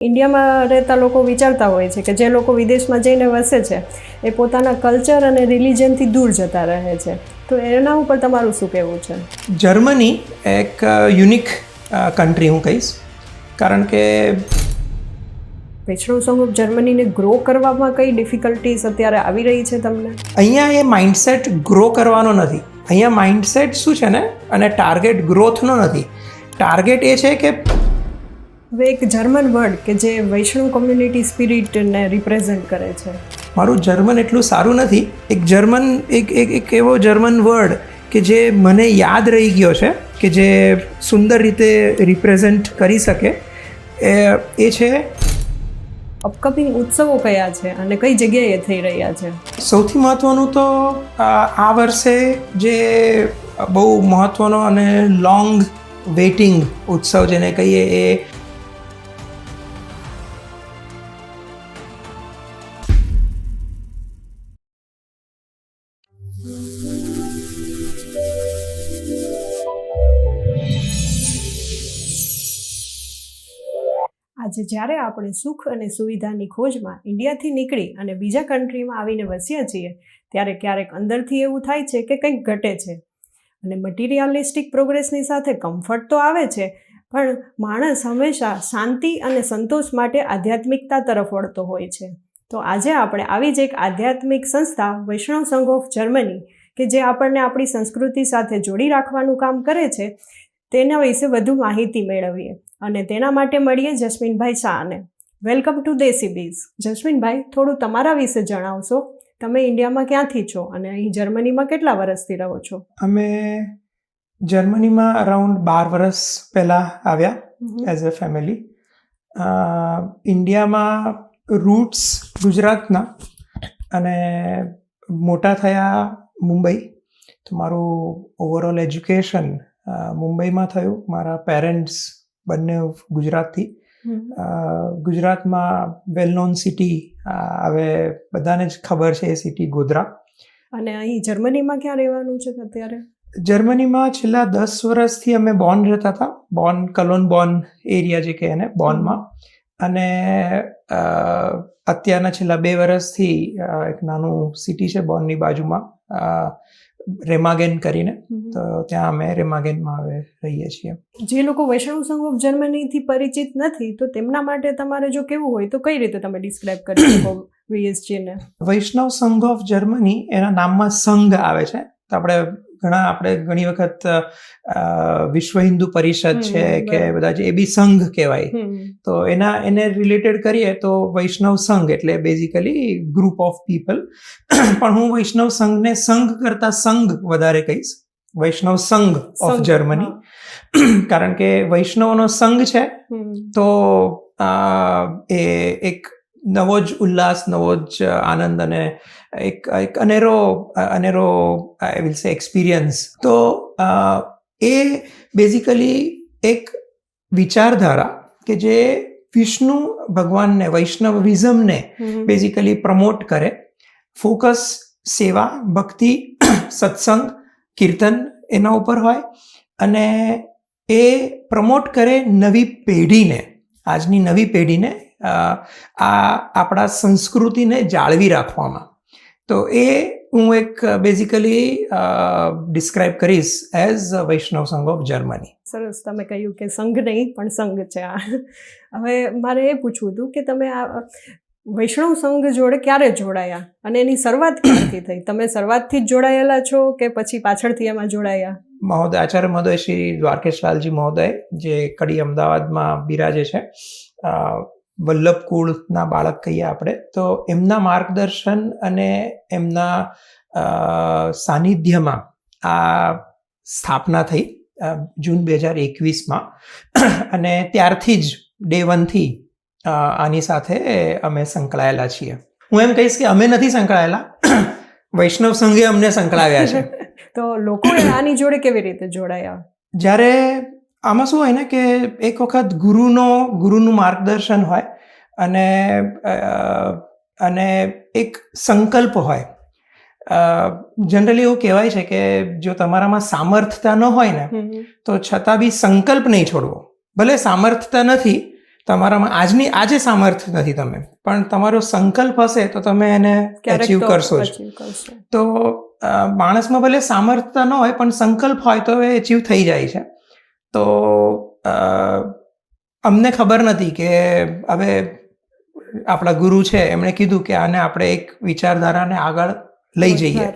ઇન્ડિયામાં રહેતા લોકો વિચારતા હોય છે કે જે લોકો વિદેશમાં જઈને વસે છે એ પોતાના કલ્ચર અને રિલિજનથી દૂર જતા રહે છે, તો એના ઉપર તમારું શું કહેવું છે? જર્મની એક યુનિક કન્ટ્રી હું કહીશ, કારણ કે વૈષ્ણવ સંઘ ઓફ જર્મનીને ગ્રો કરવામાં કઈ ડિફિકલ્ટીઝ અત્યારે આવી રહી છે તમને? અહીંયા એ માઇન્ડસેટ ગ્રો કરવાનો નથી. અહીંયા માઇન્ડસેટ શું છે ને, અને ટાર્ગેટ ગ્રોથનો નથી. ટાર્ગેટ એ છે કે હવે એક જર્મન વર્ડ કે જે વૈષ્ણવ કોમ્યુનિટી સ્પિરિટને રિપ્રેઝેન્ટ કરે છે. મારું જર્મન એટલું સારું નથી. એક એવો જર્મન વર્ડ કે જે મને યાદ રહી ગયો છે, કે જે સુંદર રીતે રિપ્રેઝેન્ટ કરી શકે, એ છે અપકમિંગ ઉત્સવો કયા છે અને કઈ જગ્યાએ થઈ રહ્યા છે? સૌથી મહત્ત્વનું તો આ વર્ષે જે બહુ મહત્ત્વનો અને લોંગ વેઇટિંગ ઉત્સવ જેને કહીએ એ આજે જ્યારે આપણે સુખ અને સુવિધાની ખોજમાં ઇન્ડિયાથી નીકળી અને બીજા કન્ટ્રીમાં આવીને વસ્યા છીએ, ત્યારે ક્યારેક અંદરથી એવું થાય છે કે કંઈક ઘટે છે. અને મટીરિયાલિસ્ટિક પ્રોગ્રેસની સાથે કમ્ફર્ટ તો આવે છે, પણ માણસ હંમેશા શાંતિ અને સંતોષ માટે આધ્યાત્મિકતા તરફ વળતો હોય છે. તો આજે આપણે આવી જ એક આધ્યાત્મિક સંસ્થા વૈષ્ણવ સંઘ ઓફ જર્મની, કે જે આપણને આપણી સંસ્કૃતિ સાથે જોડી રાખવાનું કામ કરે છે, તેના વિશે વધુ માહિતી મેળવીએ. અને તેના માટે મળીએ જસ્મીનભાઈ શાહને. વેલકમ ટુ દેશી બીઝ. જસ્મીનભાઈ, થોડું તમારા વિશે જણાવશો? તમે ઇન્ડિયામાં ક્યાંથી છો અને અહીં જર્મનીમાં કેટલા વર્ષથી રહો છો? અમે જર્મનીમાં અરાઉન્ડ 12 વર્ષ પહેલાં આવ્યા એઝ અ ફેમિલી. ઇન્ડિયામાં રૂટ્સ ગુજરાતના, અને મોટા થયા મુંબઈ. તો મારું ઓવરઓલ એજ્યુકેશન મુંબઈમાં થયું. મારા પેરેન્ટ્સ બંને ગુજરાતથી. ગુજરાતમાં વેલ નોન સિટી, હવે બધાને જ ખબર છે એ સિટી ગોધરા. અને અહીં જર્મનીમાં ક્યાં રહેવાનું છે અત્યારે? જર્મનીમાં છેલ્લા 10 વર્ષથી અમે બોન રહેતા હતા. કલોન બોન એરિયા જે કહે એને, બોનમાં. અને અત્યારના છેલ્લા 2 વર્ષથી એક નાનું સિટી છે બોનની બાજુમાં, રેમાગેન કરીને. તો ત્યાં અમે રેમાગેનમાં હવે રહીએ છીએ. જે લોકો વૈષ્ણવ સંઘ ઓફ જર્મનીથી પરિચિત નથી, તો તેમના માટે તમારે જો કેવું હોય તો કઈ રીતે તમે ડિસ્ક્રાઇબ કરી શકો VSGને? વૈષ્ણવ સંઘ ઓફ જર્મની, એના નામમાં સંઘ આવે છે. તો આપણે ઘણી વખત વિશ્વ હિન્દુ પરિષદ છે કે બધા જે, એ બી સંઘ કહેવાય. તો એને રિલેટેડ કરીએ તો વૈષ્ણવ સંઘ એટલે બેઝિકલી ગ્રુપ ઓફ પીપલ. પણ હું વૈષ્ણવ સંઘને સંઘ કરતા સંઘ વધારે કહીશ. વૈષ્ણવ સંઘ ઓફ જર્મની, કારણ કે વૈષ્ણવનો સંઘ છે તો એ એક નવો જ ઉલ્લાસ, નવો જ આનંદ અને એક અનેરો આઈ વિલ સે એક્સપિરિયન્સ. તો એ બેઝિકલી એક વિચારધારા કે જે વિષ્ણુ ભગવાનને, વૈષ્ણવિઝમને બેઝિકલી પ્રમોટ કરે. ફોકસ સેવા, ભક્તિ, સત્સંગ, કીર્તન એના ઉપર હોય, અને એ પ્રમોટ કરે નવી પેઢીને, આજની નવી પેઢીને આ આપણા સંસ્કૃતિને જાળવી રાખવામાં. તો એ હું એક બેઝિકલી ડિસ્ક્રાઇબ કરીશ એઝ વૈષ્ણવ સંઘ ઓફ જર્મની. સરસ, તમે કહ્યું કે સંઘ નહીં પણ સંઘ છે આ. હવે મારે એ પૂછવું હતું કે તમે આ વૈષ્ણવ સંઘ જોડે ક્યારે જોડાયા અને એની શરૂઆત ક્યાંથી થઈ? તમે શરૂઆતથી જ જોડાયેલા છો કે પછી પાછળથી એમાં જોડાયા? આચાર્ય મહોદય શ્રી દ્વારકેશલાલજી મહોદય, જે કડી અમદાવાદમાં બિરાજે છે, વલ્લભ કુળના બાળક કહીએ આપણે, તો એમના માર્ગદર્શન અને એમના સાનિધ્યમાં આ સ્થાપના થઈ જૂન 2021માં. અને ત્યારથી જ ડે 1થી આની સાથે અમે સંકળાયેલા છીએ. હું એમ કહીશ કે અમે નથી સંકળાયેલા, વૈષ્ણવ સંઘે અમને સંકળાવ્યા છે. તો લોકો આની જોડે કેવી રીતે જોડાયા? જ્યારે આમાં શું હોય ને કે એક વખત ગુરુનું માર્ગદર્શન હોય, અને એક સંકલ્પ હોય. જનરલી એવું કહેવાય છે કે જો તમારામાં સામર્થ્યતા ન હોય ને, તો છતાં બી સંકલ્પ નહીં છોડવો. ભલે સામર્થ્યતા નથી, તમારામાં આજે સામર્થ્ય નથી તમે, પણ તમારો સંકલ્પ હશે તો તમે એને અચીવ કરશો જ. તો માણસમાં ભલે સામર્થ્ય ન હોય પણ સંકલ્પ હોય તો એ અચીવ થઈ જાય છે. તો અમને ખબર નથી કે હવે આપણા ગુરુ છે એમણે કીધું કે આને આપણે એક વિચારધારાને આગળ લઈ જઈએ.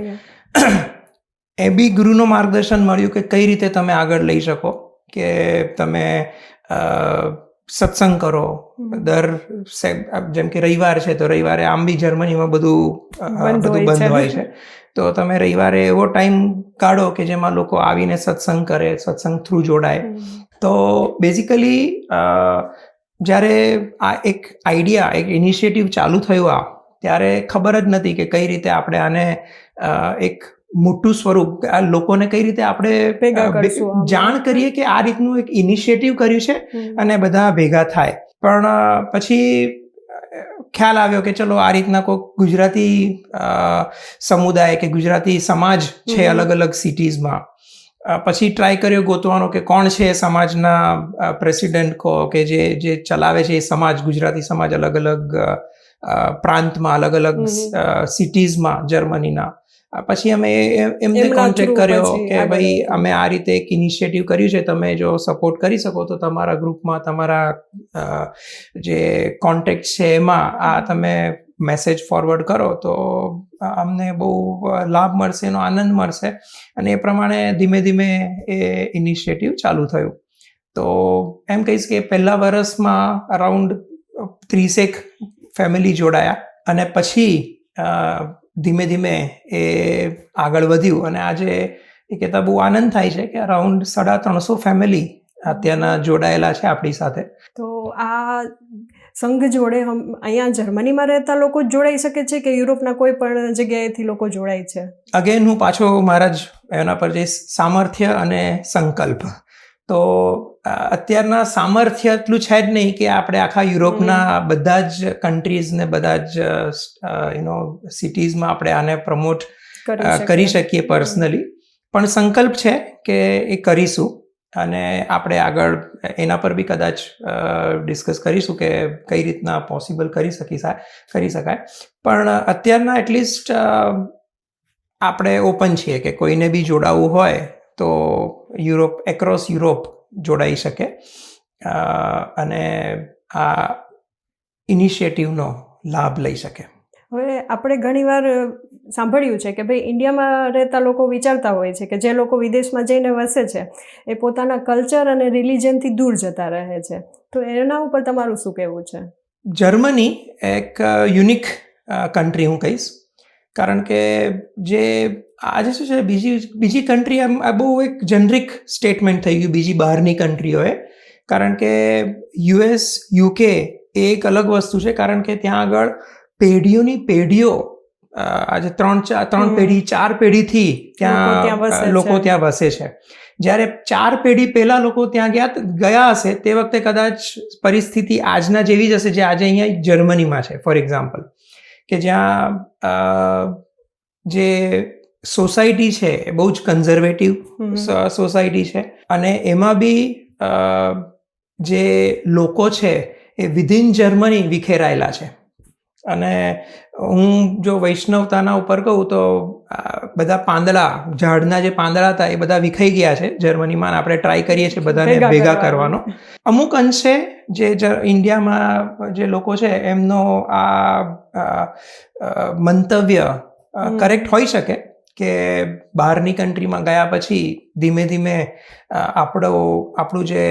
એ બી ગુરુનું માર્ગદર્શન મળ્યું કે કઈ રીતે તમે આગળ લઈ શકો, કે તમે સત્સંગ કરો જેમ કે રવિવાર છે તો રવિવારે આમ બી જર્મનીમાં બધું બંધ હોય છે, તો તમે રવિવારે એવો ટાઈમ કાઢો કે જેમાં લોકો આવીને સત્સંગ કરે, સત્સંગ થ્રુ જોડાય. તો બેઝિકલી જ્યારે આ એક આઈડિયા, એક ઇનિશિયેટિવ ચાલુ થયું ત્યારે ખબર જ નથી કે કઈ રીતે આપણે આને એક મોટું સ્વરૂપ, આ લોકોને કઈ રીતે આપણે જાણ કરીએ કે આ રીતનું એક ઇનિશિયેટિવ કર્યું છે અને બધા ભેગા થાય. પણ પછી ખ્યાલ આવ્યો કે ચલો આ રીતના કોઈ ગુજરાતી સમુદાય કે ગુજરાતી સમાજ છે અલગ અલગ સિટીઝમાં. પછી ટ્રાય કર્યો ગોતવાનો કે કોણ છે સમાજના પ્રેસિડેન્ટ કહો કે જે ચલાવે છે એ સમાજ, ગુજરાતી સમાજ અલગ અલગ પ્રાંતમાં, અલગ અલગ સિટીઝમાં જર્મનીના. પછી અમે એમને કોન્ટેક્ટ કર્યો કે ભાઈ અમે આ રીતે એક ઇનિશિયેટિવ કર્યું છે, તમે જો સપોર્ટ કરી શકો તો તમારા ગ્રુપમાં, તમારા જે કોન્ટેક્ટ છે એમાં આ તમે મેસેજ ફોરવર્ડ કરો તો અમને બહુ લાભ મળશે, એનો આનંદ મળશે. અને એ પ્રમાણે ધીમે ધીમે એ ઇનિશિયેટિવ ચાલુ થયું. તો એમ કહીશ કે પહેલા વર્ષમાં અરાઉન્ડ 30 ફેમિલી જોડાયા અને પછી ધીમે ધીમે એ આગળ વધ્યું. અને આજે એ કહેતા બહુ આનંદ થાય છે કે અરાઉન્ડ 350 ફેમિલી અત્યારના જોડાયેલા છે આપણી સાથે. તો આ સંઘ જોડે અહીંયા જર્મનીમાં રહેતા લોકો જ જોડાઈ શકે છે કે યુરોપના કોઈ પણ જગ્યાએથી લોકો જોડાય છે? અગેન હું પાછો મારા જ એના પર જઈશ, સામર્થ્ય અને સંકલ્પ. તો અત્યારના સામર્થ્ય એટલું છે જ નહીં કે આપણે આખા યુરોપના બધા જ કન્ટ્રીઝ ને બધા જ સિટીઝમાં આપણે આને પ્રમોટ કરી શકીએ પર્સનલી, પણ સંકલ્પ છે કે એ કરીશું. અને આપણે આગળ એના પર બી કદાચ ડિસ્કસ કરીશું કે કઈ રીતના પોસિબલ કરી શકાય. પણ અત્યારના એટલીસ્ટ આપણે ઓપન છીએ કે કોઈને બી જોડાવવું હોય તો એક્રોસ યુરોપ જોડાઈ શકે અને આ ઇનિશિયેટિવનો લાભ લઈ શકે. હવે આપણે ઘણીવાર સાંભળ્યું છે કે ભાઈ ઇન્ડિયામાં રહેતા લોકો વિચારતા હોય છે કે જે લોકો વિદેશમાં જઈને વસે છે એ પોતાના કલ્ચર અને રિલિજનથી દૂર જતા રહે છે. તો એના ઉપર તમારું શું કહેવું છે? જર્મની એક યુનિક કન્ટ્રી હું કહીશ, કારણ કે જે આજે શું છે બીજી કન્ટ્રી આ બહુ એક જેનરિક સ્ટેટમેન્ટ થઈ ગયું બીજી બહારની કન્ટ્રીઓએ, કારણ કે યુએસ, યુકે એ એક અલગ વસ્તુ છે. કારણ કે ત્યાં આગળ પેઢીઓ આજે 3 પેઢી 4 પેઢીથી ત્યાં લોકો ત્યાં વસે છે. જ્યારે 4 પેઢી પહેલા લોકો ત્યાં ગયા હશે તે વખતે કદાચ પરિસ્થિતિ આજના જેવી જ હશે જે આજે અહીંયા જર્મનીમાં છે. ફોર એક્ઝામ્પલ કે જ્યાં જે સોસાયટી છે એ બહુ જ કન્ઝર્વેટિવ સોસાયટી છે અને એમાં બી જે લોકો છે એ વિધિન જર્મની વિખેરાયેલા છે. અને હું જો વૈષ્ણવતાના ઉપર કહું તો બધા ઝાડના જે પાંદડા હતા એ બધા વિખાઈ ગયા છે જર્મનીમાં. આપણે ટ્રાય કરીએ છીએ બધાને ભેગા કરવાનો. અમુક અંશે જે ઇન્ડિયામાં જે લોકો છે એમનો આ મંતવ્ય કરેક્ટ હોઈ શકે કે બહારની કન્ટ્રીમાં ગયા પછી ધીમે ધીમે આપણું જે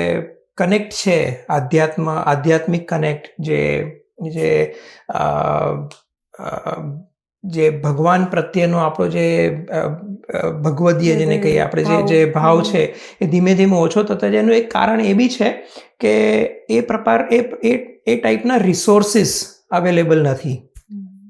કનેક્ટ છે આધ્યાત્મિક કનેક્ટ, જે ભગવાન પ્રત્યેનો આપણો જે ભગવદીય જેને કહીએ આપણે જે ભાવ છે એ ધીમે ધીમે ઓછો થતો જાય. એનું એક કારણ એ બી છે કે એ ટાઈપના રિસોર્સિસ અવેલેબલ નથી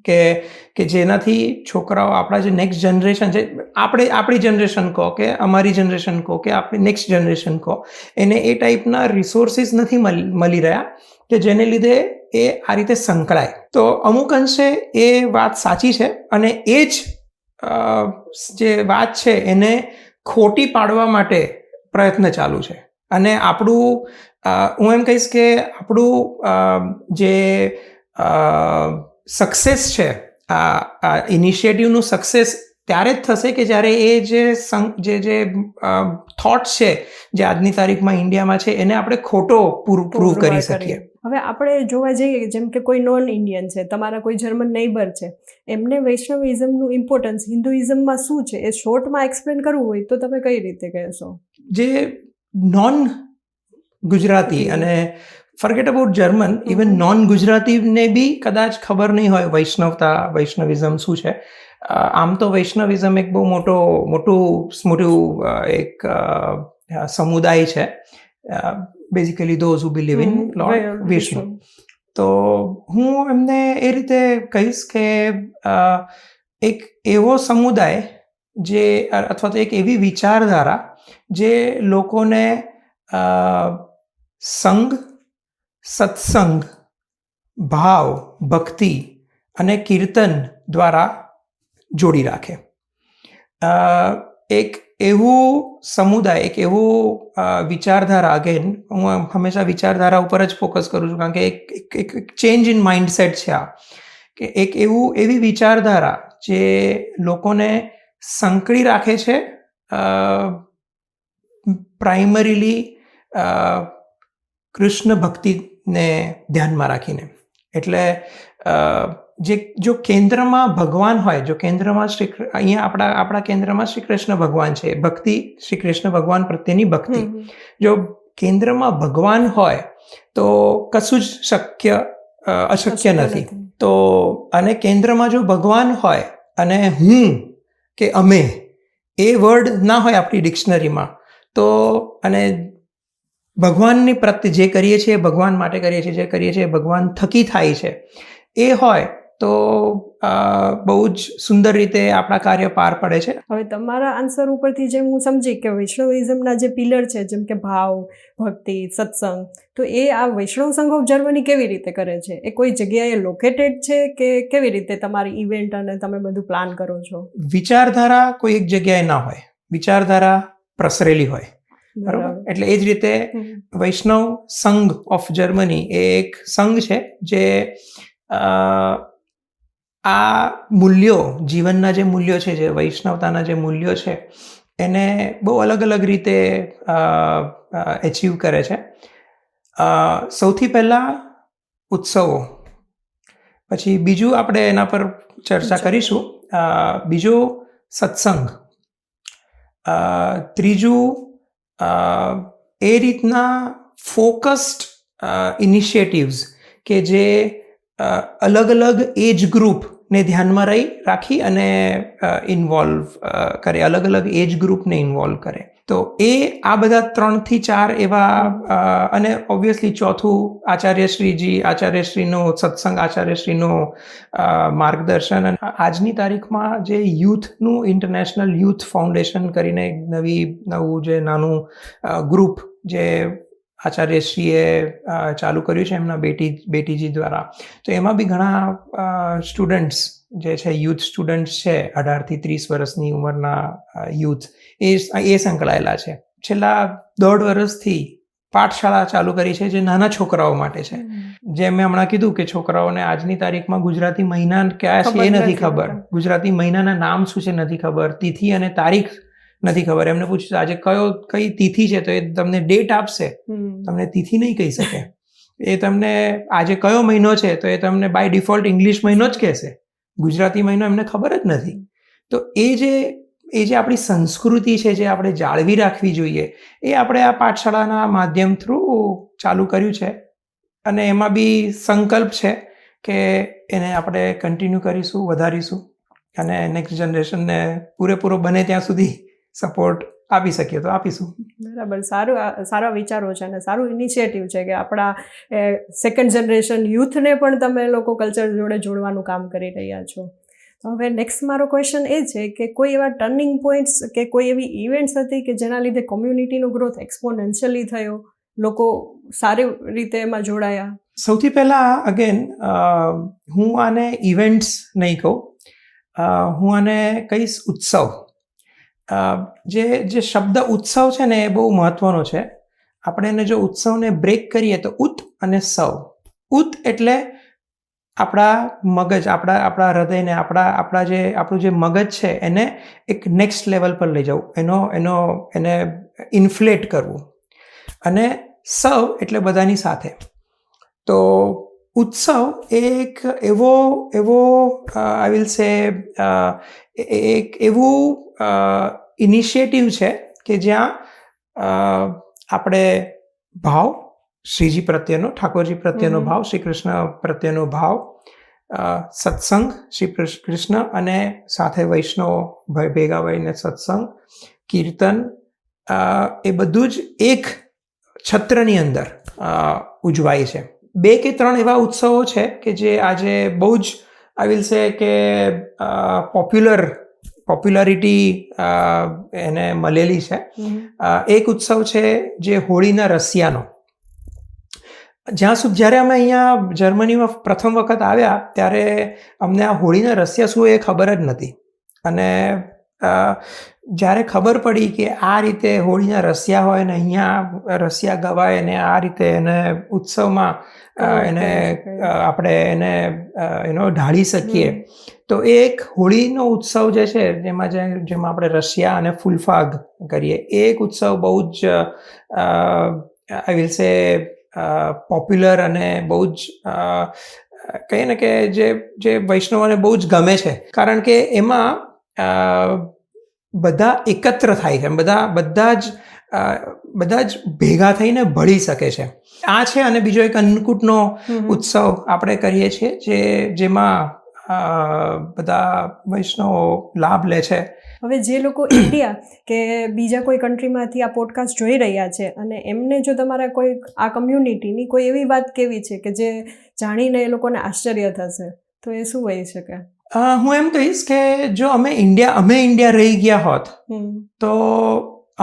કે જેનાથી છોકરાઓ, આપણા જે નેક્સ્ટ જનરેશન છે, આપણી જનરેશન કહો કે અમારી જનરેશન કહો કે આપણી નેક્સ્ટ જનરેશન કહો, એને એ ટાઈપના રિસોર્સિસ નથી મળી રહ્યા કે જેને લીધે એ આ રીતે સંકળાય. તો અમુક અંશે એ વાત સાચી છે અને એ જ જે વાત છે એને ખોટી પાડવા માટે પ્રયત્ન ચાલુ છે. અને આપણું હું એમ કહીશ કે આપણું જે સક્સેસ છે, આ ઇનિશિયેટિવનું સક્સેસ ત્યારે જ થશે કે જ્યારે એ જે થોટ્સ છે જે આજની તારીખમાં ઇન્ડિયામાં છે એને આપણે ખોટો પ્રૂવ કરી શકીએ. હવે આપણે જોવા જઈએ જેમ કે કોઈ નોન ઇન્ડિયન છે, તમારા કોઈ જર્મન નેબર છે, એમને વૈષ્ણવિઝમનું ઇમ્પોર્ટન્સ હિન્દુઇઝમમાં શું છે એ શોર્ટમાં એક્સપ્લેન કરવું હોય તો તમે કઈ રીતે કહેશો? જે નોન ગુજરાતી અને forget about German, even non ગુજરાતીને બી કદાચ ખબર નહીં હોય વૈષ્ણવિઝમ શું છે. આમ તો વૈષ્ણવિઝમ એક બહુ મોટું એક સમુદાય છે, basically those who believe in lord Vishnu. તો હું એમને એ રીતે કહીશ કે એક એવો સમુદાય જે અથવા તો એક એવી વિચારધારા જે લોકોને સંગ, સત્સંગ, ભાવ, ભક્તિ અને કીર્તન દ્વારા જોડી રાખે. એક એવું સમુદાય, એક એવું વિચારધારા, અગેન હું હંમેશા વિચારધારા ઉપર જ ફોકસ કરું છું કારણ કે એક ચેન્જ ઇન માઇન્ડસેટ છે આ, કે એક એવી વિચારધારા જે લોકોને સંકળી રાખે છે પ્રાઇમરીલી કૃષ્ણ ભક્તિને ધ્યાનમાં રાખીને. એટલે જો કેન્દ્રમાં ભગવાન હોય, જો કેન્દ્રમાં અહીંયા આપણા કેન્દ્રમાં શ્રી કૃષ્ણ ભગવાન છે, ભક્તિ શ્રી કૃષ્ણ ભગવાન પ્રત્યેની ભક્તિ, જો કેન્દ્રમાં ભગવાન હોય તો કશું જ અશક્ય નથી. તો અને કેન્દ્રમાં જો ભગવાન હોય અને હું કે અમે એ વર્ડ ના હોય આપણી ડિક્શનરીમાં, તો અને ભગવાનની પ્રત્યે જે કરીએ છીએ ભગવાન માટે કરીએ છીએ, જે કરીએ છીએ ભગવાન થકી થાય છે, એ હોય તો બહુ જ સુંદર રીતે આપણા કાર્ય પાર પડે છે. હવે તમારા આન્સર ઉપરથી જેમ હું સમજી કે વૈષ્ણવિઝમના જે પિલર છે જેમ કે ભાવ, ભક્તિ, સત્સંગ, તો એ આ વૈષ્ણવ સંઘ ઓફ જર્મની કેવી રીતે કરે છે? એ કોઈ જગ્યાએ લોકેટેડ છે કે કેવી રીતે તમારી ઇવેન્ટ અને તમે બધું પ્લાન કરો છો? વિચારધારા કોઈ એક જગ્યાએ ના હોય, વિચારધારા પ્રસરેલી હોય. બરાબર. એટલે એ જ રીતે વૈષ્ણવ સંઘ ઓફ જર્મની એ એક સંઘ છે જે આ મૂલ્યો, જીવનના જે મૂલ્યો છે, જે વૈષ્ણવતાના જે મૂલ્યો છે, એને બહુ અલગ અલગ રીતે એચીવ કરે છે. સૌથી પહેલાં ઉત્સવો, પછી બીજું આપણે એના પર ચર્ચા કરીશું, બીજું સત્સંગ, ત્રીજું એ રીતના ફોકસ્ડ ઇનિશિયેટિવ્સ કે જે અલગ અલગ એજ ગ્રુપને ધ્યાનમાં રાખી અને ઇન્વોલ્વ કરે, અલગ અલગ એજ ગ્રુપને ઇન્વોલ્વ કરે. તો એ આ બધા 3 થી 4 એવા, અને ઓબ્વિયસલી ચોથું આચાર્યશ્રીનું સત્સંગ, આચાર્યશ્રીનું માર્ગદર્શન. અને આજની તારીખમાં જે યુથનું ઇન્ટરનેશનલ યુથ ફાઉન્ડેશન કરીને નવું જે નાનું ગ્રુપ જે આચાર્યશ્રીએ ચાલુ કર્યું છે એમના બેટીજી દ્વારા, તો એમાં બી ઘણા સ્ટુડન્ટ્સ જે છે, યુથ સ્ટુડન્ટ્સ છે, 18 થી 30 વર્ષની ઉંમરના યુથ, એ સંકળાયેલા છે. છેલ્લા 1.5 વર્ષથી પાઠશાળા ચાલુ કરી છે જે નાના છોકરાઓ માટે છે. જેમ મેં હમણાં કીધું કે છોકરાઓને આજની તારીખમાં ગુજરાતી મહિના કયા છે એ નથી ખબર, ગુજરાતી મહિનાના નામ શું છે નથી ખબર, તિથિ અને તારીખ નથી ખબર. એમને પૂછ્યું આજે કઈ તિથિ છે તો એ તમને ડેટ આપશે, તમને તિથિ નહીં કહી શકે. એ તમને આજે કયો મહિનો છે તો એ તમને બાય ડિફોલ્ટ ઇંગ્લિશ મહિનો જ કહેશે, ગુજરાતી મહિનો એમને ખબર જ નથી. તો એ જે આપણી સંસ્કૃતિ છે, જે આપણે જાળવી રાખવી જોઈએ, એ આપણે આ પાઠશાળાના માધ્યમ થ્રુ ચાલુ કર્યું છે. અને એમાં બી સંકલ્પ છે કે એને આપણે કન્ટિન્યુ કરીશું, વધારીશું અને નેક્સ્ટ જનરેશનને પૂરેપૂરો બને ત્યાં સુધી સપોર્ટ આપી શકીએ તો આપીશું. બરાબર, સારા વિચારો છે અને સારું ઇનિશિયેટિવ છે કે આપણા સેકન્ડ જનરેશન યુથને પણ તમે લોકો કલ્ચર જોડે જોડવાનું કામ કરી રહ્યા છો. હવે નેક્સ્ટ મારો ક્વેશ્ચન એ છે કે કોઈ એવા ટર્નિંગ પોઈન્ટ્સ કે કોઈ એવી ઇવેન્ટ્સ હતી કે જેના લીધે કોમ્યુનિટીનો ગ્રોથ એક્સપોનેન્શિયલી થયો, લોકો સારી રીતે એમાં જોડાયા? સૌથી પહેલાં અગેન હું આને ઇવેન્ટ્સ નહીં કહું, હું આને કહીશ ઉત્સવ. જે શબ્દ ઉત્સવ છે ને એ બહુ મહત્વનો છે. આપણે એને જો ઉત્સવને બ્રેક કરીએ તો ઉત અને સવ. ઉત એટલે આપણા મગજ, આપણા હૃદયને, આપણું જે મગજ છે એને એક નેક્સ્ટ લેવલ પર લઈ જવું, એને ઇન્ફ્લેટ કરવું. અને સવ એટલે બધાની સાથે. તો ઉત્સવ એક એવો આઈ વિલ સે એક એવું ઇનિશિયેટિવ છે કે જ્યાં આપણે ભાવ, શ્રીજી પ્રત્યેનો, ઠાકોરજી પ્રત્યેનો ભાવ, શ્રી કૃષ્ણ પ્રત્યેનો ભાવ, સત્સંગ, શ્રી કૃષ્ણ અને સાથે વૈષ્ણવ ભેગા મળીને સત્સંગ, કીર્તન, એ બધું જ એક છત્રની અંદર ઉજવાય છે. 2 કે 3 એવા ઉત્સવો છે કે જે આજે બહુ જ આઈ વિલ સે કે પોપ્યુલરિટી એને મળેલી છે. એક ઉત્સવ છે જે હોળીના રસિયાનો. જ્યારે અમે અહીંયા જર્મનીમાં પ્રથમ વખત આવ્યા ત્યારે અમને આ હોળીના રસિયા શું એ ખબર જ નથી. અને જ્યારે ખબર પડી કે આ રીતે હોળીના રસિયા હોય ને અહીંયા રસિયા ગવાય ને આ રીતે એને ઉત્સવમાં એને આપણે એને ઢાળી શકીએ, તો એ એક હોળીનો ઉત્સવ જે છે જેમાં આપણે રસિયા અને ફૂલફાગ કરીએ, એ એક ઉત્સવ બહુ જ આઈ વિલ સે પોપ્યુલર અને બહુ જ કહીએ ને કે જે વૈષ્ણવોને બહુ જ ગમે છે. કારણ કે એમાં બધા એકત્ર થાય છે, બધા જ ભેગા થઈને ભળી શકે છે. આ છે. અને બીજો એક અન્નકૂટનો ઉત્સવ આપણે કરીએ છીએ જેમાં બધા વૈષ્ણવો લાભ લે છે. હવે જે લોકો ઇન્ડિયા કે બીજા કોઈ કન્ટ્રીમાંથી આ પોડકાસ્ટ જોઈ રહ્યા છે અને એમને જો તમારા કોઈ આ કમ્યુનિટીની કોઈ એવી વાત કેવી છે કે જે જાણીને એ લોકોને આશ્ચર્ય થશે, તો એ શું હોઈ શકે? હું એમ કહીશ કે જો અમે ઇન્ડિયા રહી ગયા હોત તો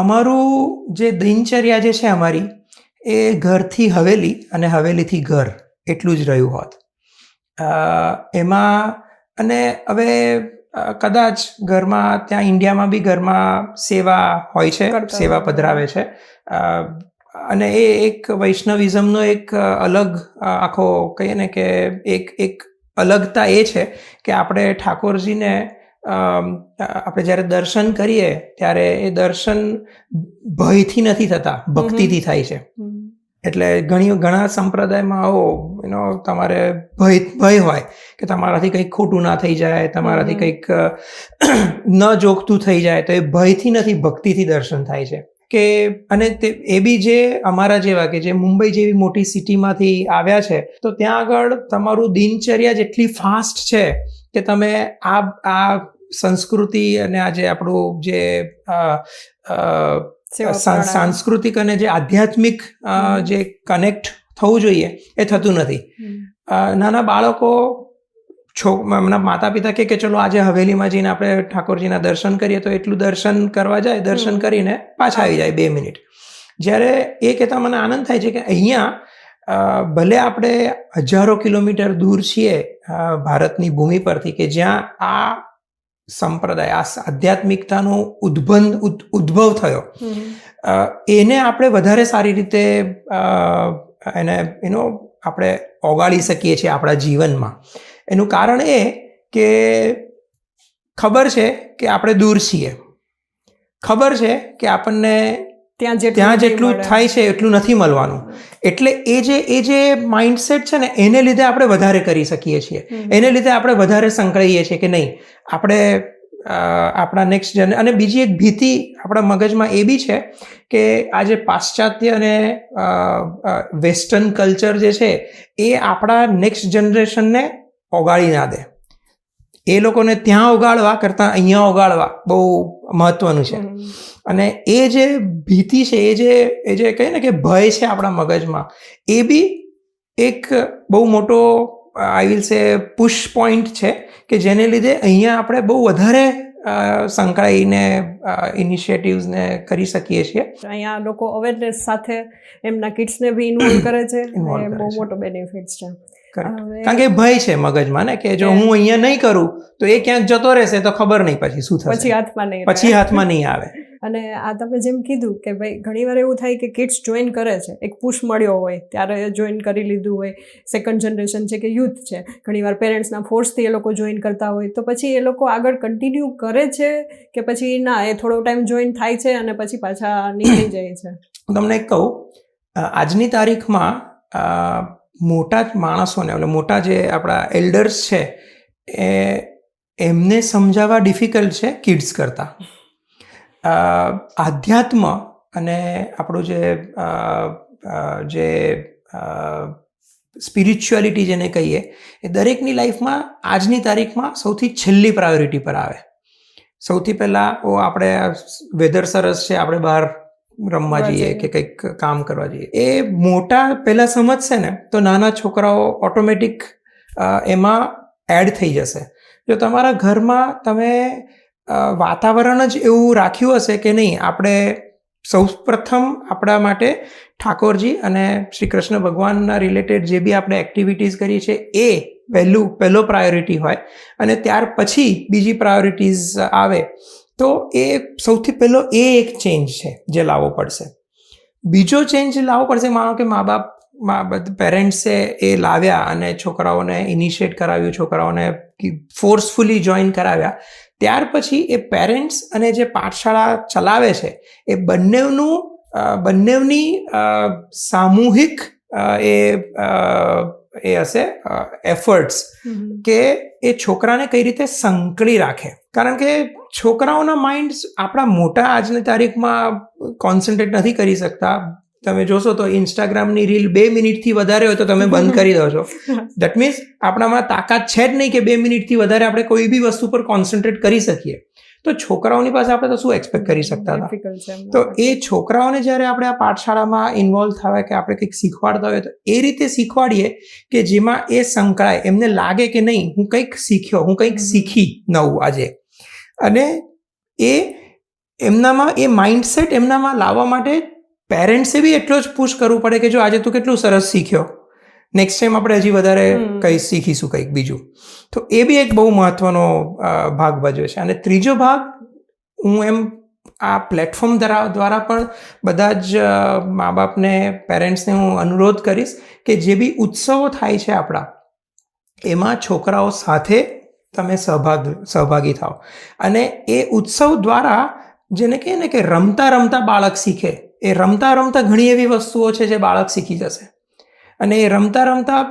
અમારું જે દિનચર્યા જે છે અમારી, એ ઘરથી હવેલી અને હવેલીથી ઘર એટલું જ રહ્યું હોત એમાં. અને હવે કદાચ ઘરમાં ત્યાં ઇન્ડિયામાં બી ઘરમાં સેવા હોય છે, સેવા પધરાવે છે. અને એ એક વૈષ્ણવિઝમનો એક અલગ આખો કહીએ ને કે એક અલગતા એ છે કે આપણે ઠાકોરજીને આપણે જ્યારે દર્શન કરીએ ત્યારે એ દર્શન ભયથી નથી થતા, ભક્તિથી થાય છે. એટલે ઘણા સંપ્રદાયમાં તમારે ભય હોય કે તમારાથી કંઈક ખોટું ના થઈ જાય, તમારાથી કંઈક ન જોગતું થઈ જાય, તો એ ભયથી નથી, ભક્તિથી દર્શન થાય છે. કે અને એ બી જે અમારા જેવા કે જે મુંબઈ જેવી મોટી સિટીમાંથી આવ્યા છે, તો ત્યાં આગળ તમારું દિનચર્યા જેટલી ફાસ્ટ છે કે તમે આ સંસ્કૃતિ અને આ જે આપણું જે સાંસ્કૃતિક અને જે આધ્યાત્મિક જે કનેક્ટ થવું જોઈએ એ થતું નથી. નાના બાળકો એમના માતા પિતા કે ચલો આજે હવેલીમાં જઈને આપણે ઠાકોરજીના દર્શન કરીએ, તો એટલું દર્શન કરવા જાય, દર્શન કરીને પાછા આવી જાય 2 મિનિટ. જ્યારે એ કહેતા મને આનંદ થાય છે કે અહીંયા ભલે આપણે હજારો કિલોમીટર દૂર છીએ ભારતની ભૂમિ પરથી, કે જ્યાં આ સંપ્રદાય, આ આધ્યાત્મિકતાનો ઉદ્ભવ થયો, એને આપણે વધારે સારી રીતે આપણે ઓગાળી શકીએ છીએ આપણા જીવનમાં. એનું કારણ એ કે ખબર છે કે આપણે દૂર છીએ, ખબર છે કે આપણને ત્યાં જેટલું થાય છે એટલું નથી મળવાનું. એટલે એ જે માઇન્ડસેટ છે ને, એને લીધે આપણે વધારે કરી શકીએ છીએ, એને લીધે આપણે વધારે સંકળાઈએ છીએ કે નહીં આપણે આપણા નેક્સ્ટ અને બીજી એક ભીતિ આપણા મગજમાં એ બી છે કે આજે પાશ્ચાત્ય અને વેસ્ટર્ન કલ્ચર જે છે એ આપણા નેક્સ્ટ જનરેશનને ઓગાળી ના દે. એ લોકોને ત્યાં ઓગાળવા કરતાં અહીંયા ઓગાળવા બહુ મહત્વનું છે. અને એ જે ભીતિ છે, એ જે કહીએ ને કે ભય છે આપણા મગજમાં, એ બી એક બહુ મોટો આઈ વિલ સે પુશ પોઈન્ટ છે કે જેને લીધે અહીંયા આપણે બહુ વધારે સંકળાઈને ઇનિશિયેટિવ્સને કરી શકીએ છીએ. અહીંયા લોકો અવેરનેસ સાથે એમના કિડ્સને બી ઇન્વોલ્વ કરે છે, બહુ મોટો બેનિફિટ્સ છે. કારણ કે ભય છે મગજમાં ને કે જો હું અહીંયા નહીં કરું તો એ ક્યાંક જતો રહેશે તો ખબર નહીં પછી શું થશે, પછી હાથમાં નહીં આવે. અને આ તમે જેમ કીધું કે ભાઈ ઘણીવાર એવું થાય કે કિડ્સ જોઈન કરે છે, એક પુશ મળ્યો હોય ત્યારે જોઈન કરી લીધું હોય, સેકન્ડ જનરેશન છે કે યુથ છે, ઘણીવાર પેરેન્ટ્સના ફોર્સથી એ લોકો જોઈન કરતા હોય, તો પછી એ લોકો આગળ કન્ટિન્યુ કરે છે કે પછી ના એ થોડો ટાઈમ જોઈન થાય છે અને પછી પાછા નીકળી જાય છે? તમને એક કહું, આજની તારીખમાં મોટા માણસોને એટલે મોટા જે આપણા એલ્ડર્સ છે એમને સમજાવવા ડિફિકલ્ટ છે કિડ્સ કરતાં. આધ્યાત્મ અને આપણું જે સ્પિરિચ્યુઆલિટી જેને કહીએ એ દરેકની લાઈફમાં આજની તારીખમાં સૌથી છેલ્લી પ્રાયોરિટી પર આવે. સૌથી પહેલાં આપણે વેધર સરસ છે, આપણે બહાર રમવા જઈએ કે કંઈક કામ કરવા જઈએ, એ મોટા પહેલાં સમજશે ને તો નાના છોકરાઓ ઓટોમેટિક એમાં એડ થઈ જશે. જો તમારા ઘરમાં તમે વાતાવરણ જ એવું રાખ્યું હશે કે નહીં, આપણે સૌ પ્રથમ આપણા માટે ઠાકોરજી અને શ્રી કૃષ્ણ ભગવાનના રિલેટેડ જે બી આપણે એક્ટિવિટીઝ કરીએ છીએ એ પહેલો પ્રાયોરિટી હોય અને ત્યાર પછી બીજી પ્રાયોરિટીઝ આવે, તો એ સૌથી પહેલો એ એક ચેન્જ છે જે લાવવો પડશે. બીજો ચેન્જ લાવવો પડશે, માનો કે મા બાપ પેરેન્ટ્સે એ લાવ્યા અને છોકરાઓને ઇનિશિએટ કરાવ્યું, છોકરાઓને ફોર્સફુલી જોઈન કરાવ્યા, ત્યાર પછી એ પેરેન્ટ્સ અને જે પાઠશાળા ચલાવે છે એ બંનેની સામૂહિક એ હશે એફર્ટ્સ કે એ છોકરાને કઈ રીતે સંકળી રાખે. કારણ કે છોકરાઓના માઇન્ડ આપણા મોટા આજની તારીખમાં કોન્સન્ટ્રેટ નથી કરી શકતા. તમે જોશો તો ઇન્સ્ટાગ્રામની રીલ 2 મિનિટથી વધારે હોય તો તમે બંધ કરી દો છો. દેટ મીન્સ આપણામાં તાકાત છે જ નહીં કે 2 મિનિટથી વધારે આપણે કોઈ બી વસ્તુ પર કોન્સન્ટ્રેટ કરી શકીએ. તો છોકરાઓની પાસે આપણે તો શું એક્સપેક્ટ કરી શકતા હતા? તો એ છોકરાઓને જ્યારે આપણે આ પાઠશાળામાં ઇન્વોલ્વ થવા કે આપણે કંઈક શીખવાડતા હોય તો એ રીતે શીખવાડીએ કે જેમાં એ સંકળાય, એમને લાગે કે નહીં હું કંઈક શીખ્યો, હું કંઈક શીખી નવું આજે. અને એ એમનામાં એ માઇન્ડસેટ એમનામાં લાવવા માટે પેરેન્ટ્સે બી એટલો જ પુશ કરવું પડે કે જો આજે તું કેટલું સરસ શીખ્યો, નેક્સ્ટ ટાઈમ આપણે હજી વધારે કંઈ શીખીશું કંઈક બીજું. તો એ બી એક બહુ મહત્વનો ભાગ ભજવે છે. અને ત્રીજો ભાગ હું એમ આ પ્લેટફોર્મ દ્વારા પણ બધા જ મા બાપને, પેરેન્ટ્સને હું અનુરોધ કરીશ કે જે બી ઉત્સવો થાય છે આપણા, એમાં છોકરાઓ સાથે તમે સહભાગી થાઓ. અને એ ઉત્સવ દ્વારા જેને કહીએ ને કે રમતા રમતા બાળક શીખે, એ રમતા રમતા ઘણી એવી વસ્તુઓ છે જે બાળક શીખી જશે. અને એ રમતા રમતા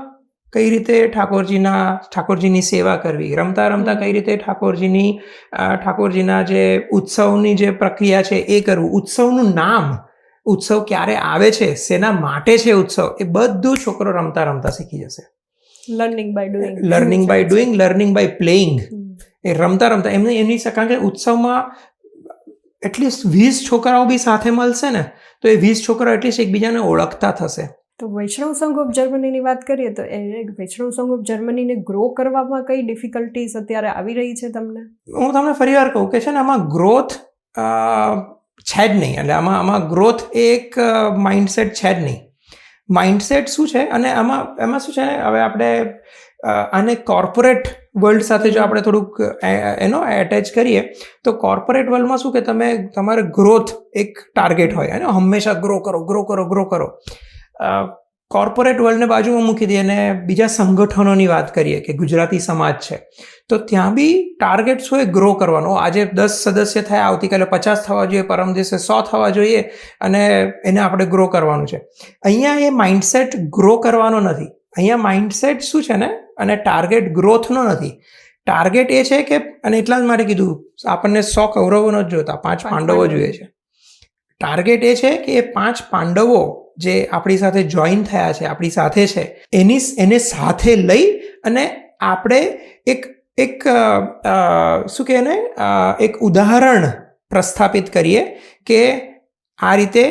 કઈ રીતે ઠાકોરજીની સેવા કરવી, રમતા રમતા કઈ રીતે ઠાકોરજીના જે ઉત્સવની જે પ્રક્રિયા છે એ કરવું, ઉત્સવનું નામ, ઉત્સવ ક્યારે આવે છે, શેના માટે છે ઉત્સવ, એ બધું છોકરો રમતા રમતા શીખી જશે. Learning by doing, learning by playing. એ રમતા રમતા એમની કારણ કે ઉત્સવમાં એટલીસ્ટ 20 છોકરાઓ બી સાથે મળશે ને તો એ 20 છોકરાઓ એટલીસ્ટ એકબીજાને ઓળખતા થશે. તો વૈષ્ણવ સંઘ ઓફ જર્મનીની વાત કરીએ તો એ વૈષ્ણવ સંઘ ઓફ જર્મનીને ગ્રો કરવામાં કઈ ડિફિકલ્ટીઝ અત્યારે આવી રહી છે તમને? હું તમને ફરી વાર કહું કે છે ને આમાં ગ્રોથ છે જ નહીં. એટલે આમાં ગ્રોથ એક માઇન્ડસેટ છે જ નહીં. માઇન્ડસેટ શું છે, અને એમાં શું છે, હવે આપણે આને કોર્પોરેટ વર્લ્ડ સાથે જો આપણે થોડુંક એટેચ કરીએ તો કોર્પોરેટ વર્લ્ડમાં શું કે તમારે ગ્રોથ એક ટાર્ગેટ હોય અને હંમેશા ગ્રો કરો. કોર્પોરેટ વર્લ્ડને બાજુમાં મૂકી દઈએ અને બીજા સંગઠનોની વાત કરીએ કે ગુજરાતી સમાજ છે તો ત્યાં બી ટાર્ગેટ શું એ ગ્રો કરવાનો. આજે 10 સદસ્ય થયા, આવતીકાલે 50 થવા જોઈએ, પરમ દિવસે 100 થવા જોઈએ અને એને આપણે ગ્રો કરવાનું છે. અહીંયા એ માઇન્ડસેટ ગ્રો કરવાનો નથી. અહીંયા માઇન્ડસેટ શું છે ને, અને ટાર્ગેટ ગ્રોથનો નથી. ટાર્ગેટ એ છે કે, અને એટલા જ માટે કીધું આપણને 100 કૌરવો નથી જોતા, 5 પાંડવો જોઈએ છે. ટાર્ગેટ એ છે કે એ 5 પાંડવો જે આપણી સાથે જોઈન થયા છે, આપણી સાથે છે, એને સાથે લઈ અને આપણે એક શું કહે ને, એક ઉદાહરણ પ્રસ્થાપિત કરીએ કે આ રીતે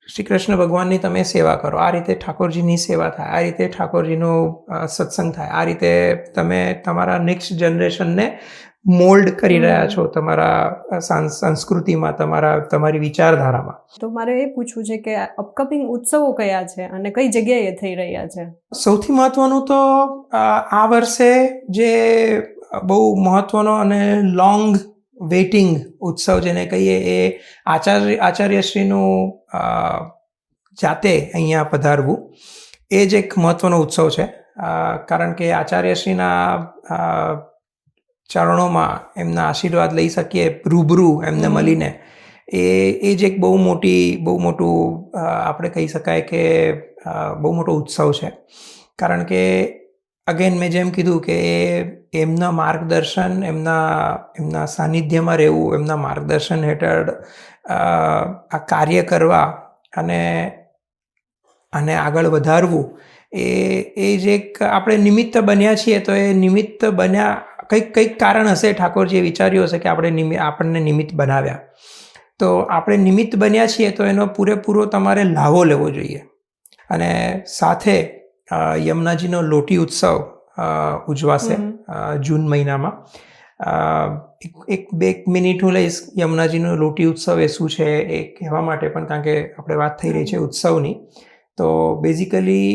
શ્રી કૃષ્ણ ભગવાનની તમે સેવા કરો, આ રીતે ઠાકોરજીની સેવા થાય, આ રીતે ઠાકોરજીનો સત્સંગ થાય, આ રીતે તમે તમારા નેક્સ્ટ જનરેશનને મોલ્ડ કરી રહ્યા છો તમારા સંસ્કૃતિમાં, તમારી વિચારધારામાં. તો મારે એ પૂછવું છે કે અપકમિંગ ઉત્સવો કયા છે અને કઈ જગ્યાએ થઈ રહ્યા છે? સૌથી મહત્વનું તો આ વર્ષે જે બહુ મહત્વનો અને લોંગ વેઇટિંગ ઉત્સવ જેને કહીએ એ આચાર્યશ્રીનું જાતે અહીંયા પધારવું એ જ એક મહત્વનો ઉત્સવ છે. કારણ કે આચાર્યશ્રીના ચરણોમાં એમના આશીર્વાદ લઈ શકીએ રૂબરૂ એમને મળીને, એ જ એક બહુ મોટું આપણે કહી શકાય કે બહુ મોટો ઉત્સવ છે. કારણ કે અગેન મેં જેમ કીધું કે એમના માર્ગદર્શન, એમના સાનિધ્યમાં રહેવું, એમના માર્ગદર્શન હેઠળ આ કાર્ય કરવા અને આગળ વધારવું, એ જ એક આપણે નિમિત્ત બન્યા છીએ. તો એ નિમિત્ત બન્યા કંઈક કારણ હશે, ઠાકોરજીએ વિચાર્યું હશે કે આપણને નિમિત્ત બનાવ્યા. તો આપણે નિમિત્ત બન્યા છીએ તો એનો પૂરેપૂરો તમારે લાવો લેવો જોઈએ. અને સાથે યમુનાજીનો લોટી ઉત્સવ ઉજવાશે જૂન મહિનામાં. એક મિનિટ હું લઈશ યમુનાજીનો લોટી ઉત્સવ એ શું છે એ કહેવા માટે, પણ કારણ કે આપણે વાત થઈ રહી છે ઉત્સવની. તો બેઝિકલી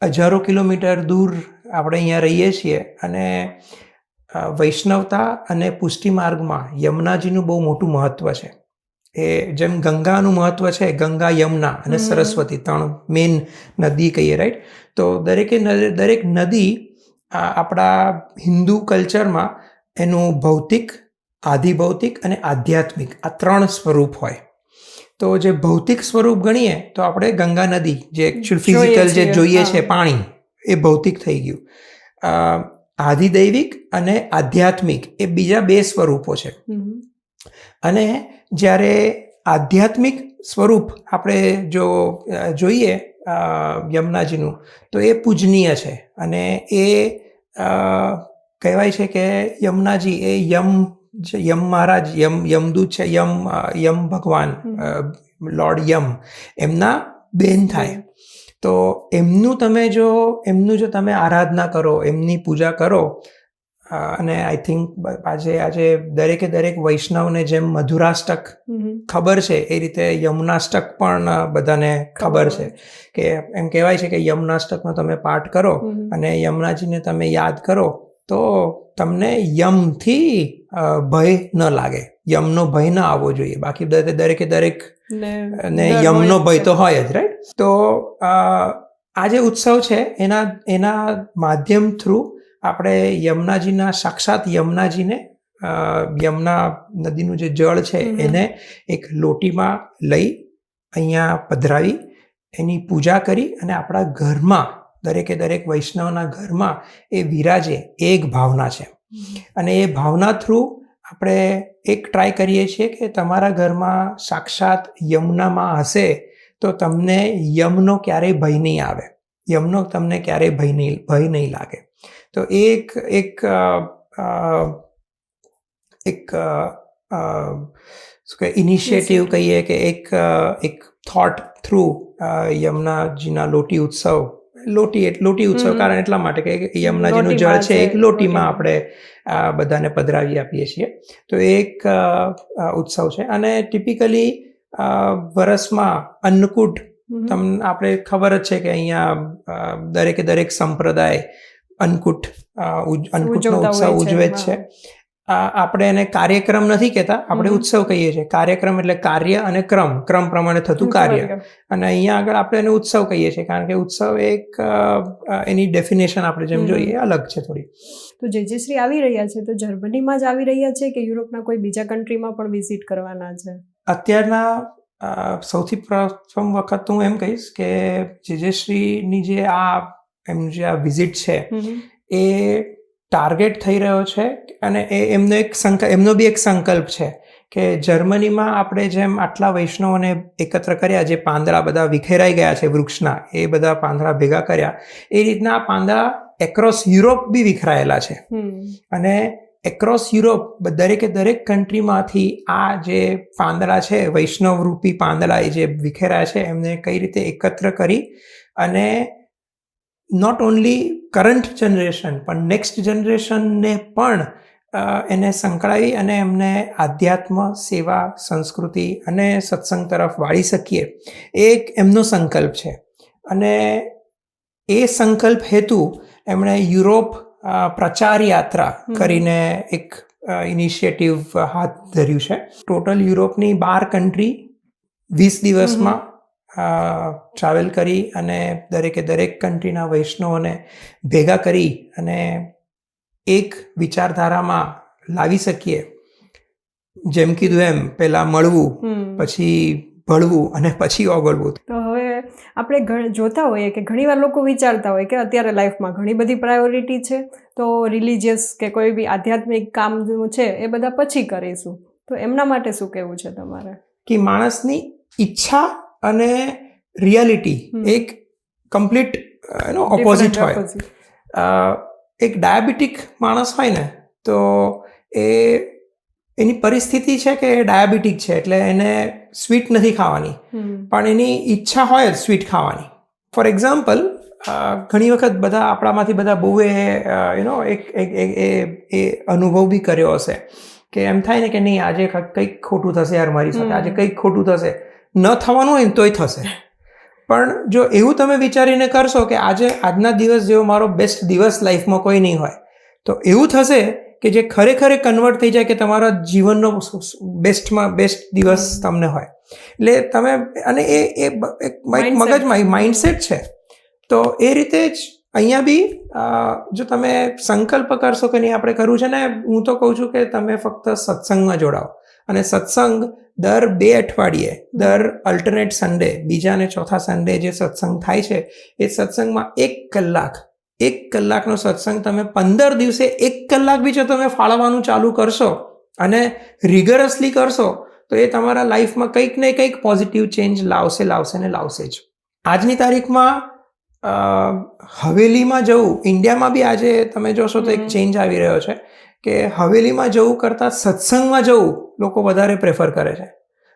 હજારો કિલોમીટર દૂર આપણે અહીંયા રહીએ છીએ અને વૈષ્ણવતા અને પુષ્ટિ માર્ગમાં યમુનાજીનું બહુ મોટું મહત્વ છે. એ જેમ ગંગાનું મહત્વ છે, ગંગા, યમુના અને સરસ્વતી 3 મેઇન નદી કહીએ, રાઈટ? તો દરેક નદી આપણા હિન્દુ કલ્ચરમાં એનું ભૌતિક, આધિભૌતિક અને આધ્યાત્મિક આ 3 સ્વરૂપ હોય. તો જે ભૌતિક સ્વરૂપ ગણીએ તો આપણે ગંગા નદી, જે એકચ્યુઅલ ફિઝિકલ જે જોઈએ છે પાણી, એ ભૌતિક થઈ ગયું. આધિદૈવિક અને આધ્યાત્મિક એ બીજા 2 સ્વરૂપો છે. અને જ્યારે આધ્યાત્મિક સ્વરૂપ આપણે જો જોઈએ યમુનાજીનું, તો એ પૂજનીય છે. અને એ કહેવાય છે કે યમુનાજી એ યમ મહારાજ, યમદૂત છે, યમ ભગવાન, લોર્ડ યમ, એમના બેન થાય. તો એમનું જો તમે આરાધના કરો, એમની પૂજા કરો, અને આઈ થિંક આજે દરેક વૈષ્ણવને જેમ મધુરાષ્ટક ખબર છે એ રીતે યમુનાષ્ટક પણ બધાને ખબર છે. કે એમ કહેવાય છે કે યમુનાષ્ટકનો તમે પાઠ કરો અને યમુનાજીને તમે યાદ કરો તો તમને યમથી ભય ન લાગે, યમનો ભય ન આવવો જોઈએ. બાકી દરેક ને યમનો ભય તો હોય જ, રાઈટ? તો આ જે ઉત્સવ છે એના માધ્યમ થ્રુ આપણે યમુનાજીના, સાક્ષાત યમુનાજીને, યમુના નદીનું જે જળ છે એને એક લોટીમાં લઈ અહીંયા પધરાવી એની પૂજા કરી અને આપણા ઘરમાં, દરેક વૈષ્ણવના ઘરમાં એ વિરાજે, એ એક ભાવના છે. અને એ ભાવના થ્રુ આપણે એક ટ્રાય કરીએ છીએ કે તમારા ઘરમાં સાક્ષાત યમુનામાં હશે તો તમને યમનો ક્યારેય ભય નહીં આવે, યમનો તમને ક્યારેય ભય નહીં લાગે. તો એક ઇનિશિયેટિવ કહીએ કે એક થોટ થ્રુ યમુનાજીના લોટી ઉત્સવ કારણ એટલા માટે કે યમુનાજીનું જળ છે એક લોટીમાં આપણે બધાને પધરાવી આપીએ છીએ. તો એક ઉત્સવ છે. અને ટિપિકલી વરસમાં અન્નકૂટ, તમને આપણે ખબર જ છે કે અહીંયા દરેક સંપ્રદાય અન્નકૂટનો ઉત્સવ ઉજવે જ છે. આપણે એને કાર્યક્રમ નથી કહેતા, આપણે ઉત્સવ કહીએ છીએ. કાર્યક્રમ એટલે કાર્ય અને ક્રમ પ્રમાણે થતું કાર્ય. અને અહીંયા આગળ આપણે એને ઉત્સવ કહીએ છીએ કારણ કે ઉત્સવ એક એની ડેફિનેશન આપણે જેમ જોઈએ અલગ છે થોડી. તો જેજેશ્રી આવી રહ્યા છે તો જર્મનીમાં જ આવી રહ્યા છે કે યુરોપના કોઈ બીજા કન્ટ્રીમાં પણ વિઝિટ કરવાના છે? અત્યારના સૌથી પ્રથમ વખત હું એમ કહીશ કે જેજેશ્રીની જે એમનું જે આ વિઝિટ છે એ ટાર્ગેટ થઈ રહ્યો છે. અને એમનો બી એક સંકલ્પ છે કે જર્મનીમાં આપણે જેમ આટલા વૈષ્ણવોને એકત્ર કર્યા, જે પાંદડા બધા વિખેરાઈ ગયા છે વૃક્ષના, એ બધા પાંદડા ભેગા કર્યા, એ રીતના આ પાંદડા એક્રોસ યુરોપ બી વિખરાયેલા છે. અને એક્રોસ યુરોપ દરેક કન્ટ્રીમાંથી આ જે પાંદડા છે, વૈષ્ણવ રૂપી પાંદડા એ જે વિખેરાયા છે, એમને કઈ રીતે એકત્ર કરી અને નોટ ઓનલી કરંટ જનરેશન પણ નેક્સ્ટ જનરેશનને પણ એને સંકળાવી અને એમને આધ્યાત્મ, સેવા, સંસ્કૃતિ અને સત્સંગ તરફ વાળી શકીએ, એ એક એમનો સંકલ્પ છે. અને એ સંકલ્પ હેતુ એમણે યુરોપ પ્રચાર યાત્રા કરીને એક ઇનિશિયેટિવ હાથ ધર્યું છે. ટોટલ યુરોપની 12 કન્ટ્રી 20 દિવસમાં ટ્રાવેલ કરી અને દરેક કન્ટ્રીના વૈષ્ણવોને ભેગા કરી અને એક વિચારધારામાં લાવી શકીએ. જેમ કીધું એમ પહેલાં મળવું, પછી ભળવું અને પછી ઓગળવું. તો હવે આપણે જોતા હોઈએ કે ઘણીવાર લોકો વિચારતા હોય કે અત્યારે લાઈફમાં ઘણી બધી પ્રાયોરિટી છે, તો રિલિજિયસ કે કોઈ બી આધ્યાત્મિક કામ છે એ બધા પછી કરીશું. તો એમના માટે શું કહેવું છે તમારે? કે માણસની ઈચ્છા અને રિયાલિટી એક કમ્પ્લીટ ઓપોઝિટ હોય. એક ડાયાબિટીક માણસ હોય ને તો એની પરિસ્થિતિ છે કે એ ડાયાબિટીક છે એટલે એને સ્વીટ નથી ખાવાની, પણ એની ઈચ્છા હોય જ સ્વીટ ખાવાની. ફોર એક્ઝામ્પલ, ઘણી વખત બધા આપણામાંથી બધા બહુ એ અનુભવ બી કર્યો હશે કે એમ થાય ને કે નહીં આજે કંઈક ખોટું થશે યાર મારી સાથે, આજે કંઈક ખોટું થશે. ન થવાનું હોય ને તોય થશે. પણ જો એવું તમે વિચારીને કરશો કે આજના દિવસ જેવો મારો બેસ્ટ દિવસ લાઈફમાં કોઈ નહીં હોય, તો એવું થશે કે જે ખરેખર કન્વર્ટ થઈ જાય કે તમારા જીવનનો બેસ્ટમાં બેસ્ટ દિવસ તમને હોય. એટલે તમે અને એ મગજમાં માઇન્ડસેટ છે. તો એ રીતે જ અહીંયા બી જો તમે સંકલ્પ કરશો કે નહીં આપણે કરવું છે ને, હું તો કહું છું કે તમે ફક્ત સત્સંગમાં જોડાઓ. અને સત્સંગ દર 2 અઠવાડિયે, દર અલ્ટરનેટ સન્ડે, બીજા અને ચોથા સન્ડે જે સત્સંગ થાય છે એ સત્સંગમાં 1 કલાકનો સત્સંગ તમે 15 દિવસે 1 કલાક બી જો તમે ફાળવવાનું ચાલુ કરશો અને રિગરસલી કરશો તો એ તમારા લાઈફમાં કંઈક ને કંઈક પોઝિટિવ ચેન્જ લાવશે જ. આજની તારીખમાં હવેલીમાં જવું, ઇન્ડિયામાં બી આજે તમે જોશો તો એક ચેન્જ આવી રહ્યો છે કે હવેલીમાં જવું કરતાં સત્સંગમાં જવું લોકો વધારે પ્રેફર કરે છે.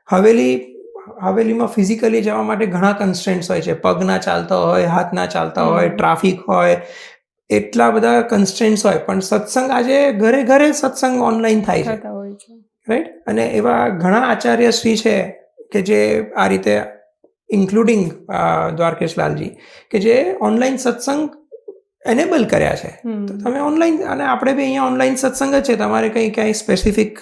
હવેલીમાં ફિઝિકલી જવા માટે ઘણા કન્સ્ટ્રેન્ટ્સ હોય છે. પગ ના ચાલતા હોય, હાથ ના ચાલતા હોય, ટ્રાફિક હોય, એટલા બધા કન્સ્ટ્રેન્ટ્સ હોય. પણ સત્સંગ આજે ઘરે સત્સંગ ઓનલાઈન થાય છે, રાઈટ? અને એવા ઘણા આચાર્યશ્રી છે કે જે આ રીતે, ઇન્ક્લુડિંગ દ્વારકેશ લાલજી, કે જે ઓનલાઈન સત્સંગ એનેબલ કર્યા છે. તો તમે ઓનલાઈન, અને આપણે બી અહીંયા ઓનલાઈન સત્સંગ જ છે. તમારે ક્યાંય સ્પેસિફિક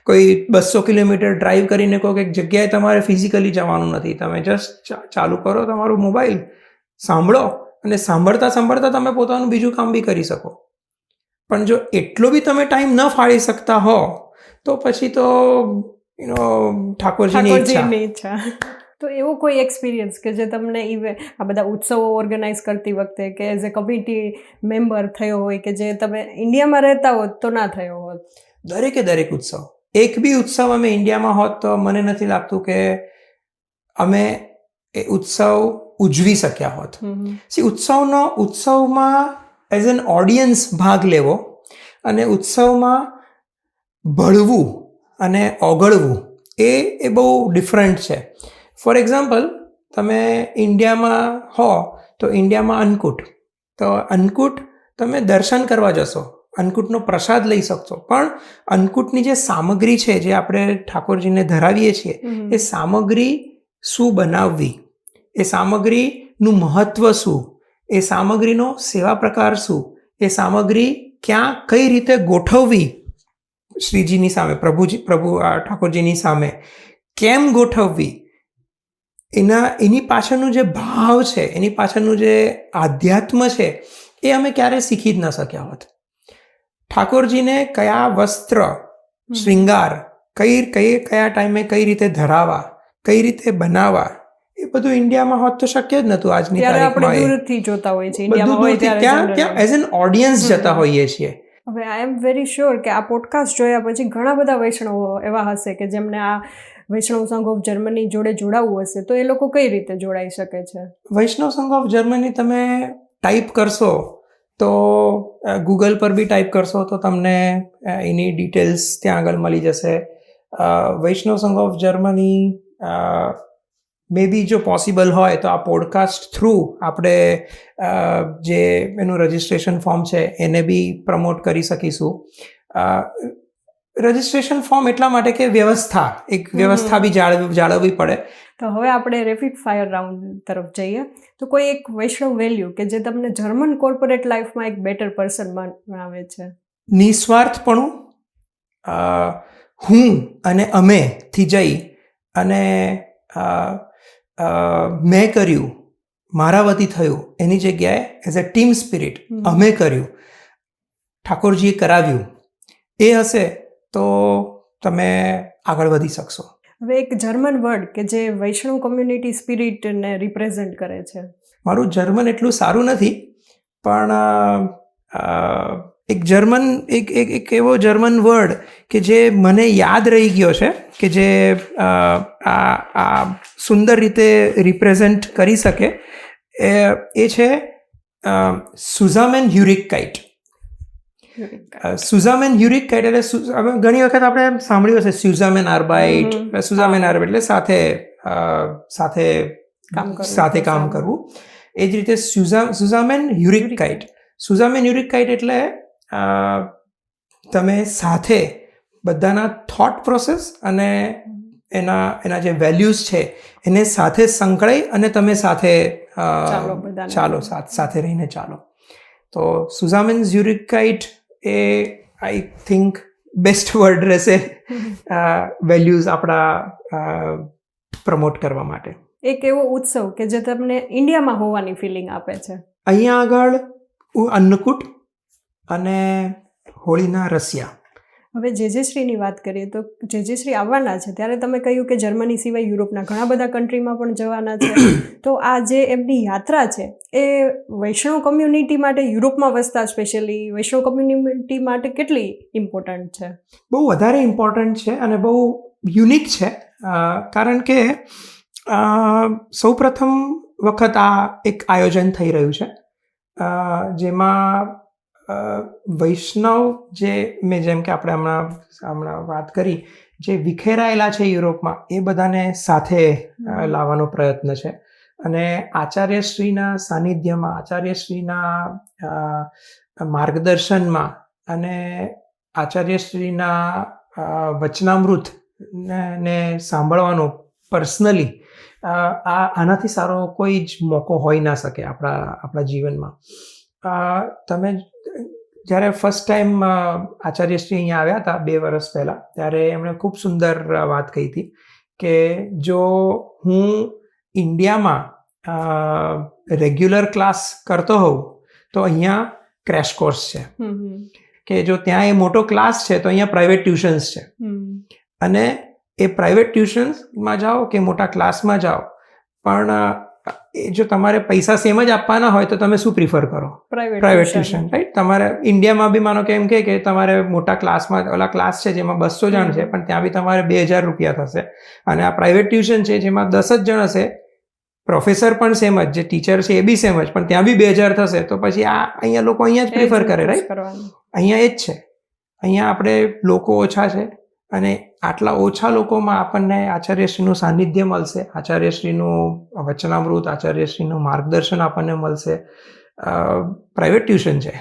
કોઈ 200 કિલોમીટર ડ્રાઈવ કરીને કોઈક જગ્યાએ તમારે ફિઝિકલી જવાનું નથી. તમે જસ્ટ ચાલુ કરો તમારું મોબાઈલ, સાંભળો અને સાંભળતા તમે પોતાનું બીજું કામ બી કરી શકો. પણ જો એટલો બી તમે ટાઈમ ન ફાળી શકતા હો તો પછી તો ઠાકોરજીની ઈચ્છા. તો એવો કોઈ એક્સપિરિયન્સ કે જે તમને આ બધા ઉત્સવો ઓર્ગેનાઇઝ કરતી વખતે કે એઝ એ કમિટી મેમ્બર થયો હોય કે જે તમે ઇન્ડિયામાં રહેતા હોત તો ના થયો હોત? દરેક ઉત્સવ, એક બી ઉત્સવ અમે ઇન્ડિયામાં હોત તો મને નથી લાગતું કે અમે એ ઉત્સવ ઉજવી શક્યા હોત. ઉત્સવમાં એઝ એન ઓડિયન્સ ભાગ લેવો અને ઉત્સવમાં ભળવું અને ઓગળવું એ બહુ ડિફરન્ટ છે. ફોર એક્ઝામ્પલ, તમે ઇન્ડિયામાં હો તો ઇન્ડિયામાં અન્નકૂટ તમે દર્શન કરવા જશો, અન્નકૂટનો પ્રસાદ લઈ શકશો, પણ અન્નકૂટની જે સામગ્રી છે જે આપણે ઠાકોરજીને ધરાવીએ છીએ, એ સામગ્રી શું બનાવવી, એ સામગ્રીનું મહત્વ શું, એ સામગ્રીનો સેવા પ્રકાર શું, એ સામગ્રી ક્યાં કઈ રીતે ગોઠવવી શ્રીજીની સામે, પ્રભુ ઠાકોરજીની સામે કેમ ગોઠવવી, એની પાછળનું જે ભાવ છે, એની પાછળનું જે આધ્યાત્મ છે, એ અમે ક્યારેય શીખી જ ન શક્યા હોત. ઠાકોરજીને કયા વસ્ત્ર શૃંગાર કયા ટાઈમે કઈ રીતે ધરાવા, કઈ રીતે બનાવવા, એ બધું ઇન્ડિયામાં હોત તો શક્ય જ નહોતું. આજની તારીખમાં દૂરથી જોતા હોય છે, ઇન્ડિયામાં ત્યાં એઝ એન ઓડિયન્સ જતા હોઈએ છીએ. હવે આઈ એમ વેરી શ્યોર કે આ પોડકાસ્ટ જોયા પછી ઘણા બધા વૈષ્ણવો એવા હશે કે જેમને આ વૈષ્ણવ સંઘ ઓફ જર્મની જોડે જોડાવવું હશે, તો એ લોકો કઈ રીતે જોડાઈ શકે છે? વૈષ્ણવ સંઘ ઓફ જર્મની તમે ટાઈપ કરશો તો ગૂગલ પર બી ટાઈપ કરશો તો તમને એની ડિટેલ્સ ત્યાં આગળ મળી જશે. વૈષ્ણવ સંઘ ઓફ જર્મની મે બી જો પોસિબલ હોય તો આ પોડકાસ્ટ થ્રુ આપણે જે એનું રજિસ્ટ્રેશન ફોર્મ છે એને બી પ્રમોટ કરી શકીશું. રજિસ્ટ્રેશન ફોર્મ એટલા માટે કે વ્યવસ્થા બી જાળવવી પડે. તો હવે આપણે રેપિડ ફાયર રાઉન્ડ તરફ જઈએ. તો કોઈ એક વૈષ્ણવ વેલ્યુ કે જે તમને જર્મન કોર્પોરેટ લાઈફમાં એક બેટર પર્સન બનાવે છે? નિસ્વાર્થપણું હું અને અમે થી જઈ અને મેં કર્યું, મારા વતી થયું, એની જગ્યાએ એઝ અ ટીમ સ્પિરિટ અમે કર્યું, ઠાકોરજીએ કરાવ્યું, એ હશે તો તમે આગળ વધી શકશો. હવે એક જર્મન વર્ડ કે જે વૈષ્ણવ કમ્યુનિટી સ્પિરિટને રિપ્રેઝેન્ટ કરે છે. મારું જર્મન એટલું સારું નથી, પણ એક એવો જર્મન વર્ડ કે જે મને યાદ રહી ગયો છે, કે જે આ સુંદર રીતે રિપ્રેઝેન્ટ કરી શકે, એ છે સુઝામેન હ્યુરિકકાઇટ. સુઝામેન હ્યુરિકકાઇટ એટલે ઘણી વખત આપણે સાંભળ્યું હશે સુઝામેન આર્બાઇટ. સુઝામેન આર્બાઇટ એટલે સાથે કામ કરવું. એ જ રીતે સુઝામેન હ્યુરિકકાઇટ. સુઝામેન હ્યુરિકકાઇટ એટલે તમે સાથે બધાના થોટ પ્રોસેસ અને એના જે વેલ્યુઝ છે એને સાથે સંકળાઈ અને તમે સાથે સાથે રહીને ચાલો. તો સુઝામેન હ્યુરિકકાઇટ એ આઈ થિંક બેસ્ટ વર્ડ રહેશે વેલ્યુઝ આપણા પ્રમોટ કરવા માટે. એક એવો ઉત્સવ કે જે તમને ઇન્ડિયામાં હોવાની ફિલિંગ આપે છે. અહીંયા આગળ અન્નકૂટ અને હોળીના રસિયા. હવે જેજેશ્રીની વાત કરીએ તો જેજેશ્રી આવવાના છે ત્યારે તમે કહ્યું કે જર્મની સિવાય યુરોપના ઘણા બધા કન્ટ્રીમાં પણ જવાના છે. તો આ જે એમની યાત્રા છે એ વૈષ્ણવ કમ્યુનિટી માટે, યુરોપમાં વસતા સ્પેશિયલી વૈષ્ણવ કમ્યુનિટી માટે કેટલી ઇમ્પોર્ટન્ટ છે? બહુ વધારે ઇમ્પોર્ટન્ટ છે અને બહુ યુનિક છે. કારણ કે સૌપ્રથમ વખત આ એક આયોજન થઈ રહ્યું છે, જેમાં વૈષ્ણવ જે જેમ કે આપણે હમણાં વાત કરી, જે વિખેરાયેલા છે યુરોપમાં, એ બધાને સાથે લાવવાનો પ્રયત્ન છે. અને આચાર્યશ્રીના સાનિધ્યમાં, આચાર્યશ્રીના માર્ગદર્શનમાં અને આચાર્યશ્રીના વચનામૃત ને સાંભળવાનો પર્સનલી આનાથી સારો કોઈ જ મોકો હોઈ ના શકે આપણા જીવનમાં. તમે જ્યારે ફર્સ્ટ ટાઈમ આચાર્યશ્રી અહીંયા આવ્યા હતા 2 વર્ષ પહેલાં, ત્યારે એમણે ખૂબ સુંદર વાત કહી હતી કે જો હું ઇન્ડિયામાં રેગ્યુલર ક્લાસ કરતો હોઉં તો અહીંયા ક્રેશ કોર્સ છે, કે જો ત્યાં એ મોટો ક્લાસ છે તો અહીંયા પ્રાઇવેટ ટ્યુશન્સ છે. અને એ પ્રાઇવેટ ટ્યુશન્સમાં જાઓ કે મોટા ક્લાસમાં જાઓ, પણ જો તમારે પૈસા સેમ જ આપવાના હોય તો તમે શું પ્રિફર કરો? Private tuition, right? તમારે ઇન્ડિયામાં બી માનો કે એમ કે તમારે મોટા ક્લાસમાં, ઓલા ક્લાસ છે જેમાં 200 જણ છે, પણ ત્યાં બી તમારે 2000 રૂપિયા થશે. અને આ પ્રાઇવેટ ટ્યુશન છે જેમાં 10 જ જણ હશે, પ્રોફેસર પણ સેમ જ, જે ટીચર છે એ બી સેમ જ, પણ ત્યાં બી 2000 થશે. તો પછી અહીંયા લોકો અહીંયા જ પ્રિફર કરે, રાઈટ? અહીંયા એ જ છે. અહીંયા આપણે લોકો ઓછા છે અને આટલા ઓછા લોકોમાં આપણને આચાર્યશ્રીનું સાનિધ્ય મળશે, આચાર્યશ્રીનું વચનામૃત, આચાર્યશ્રીનું માર્ગદર્શન આપણને મળશે. પ્રાઇવેટ ટ્યુશન છે,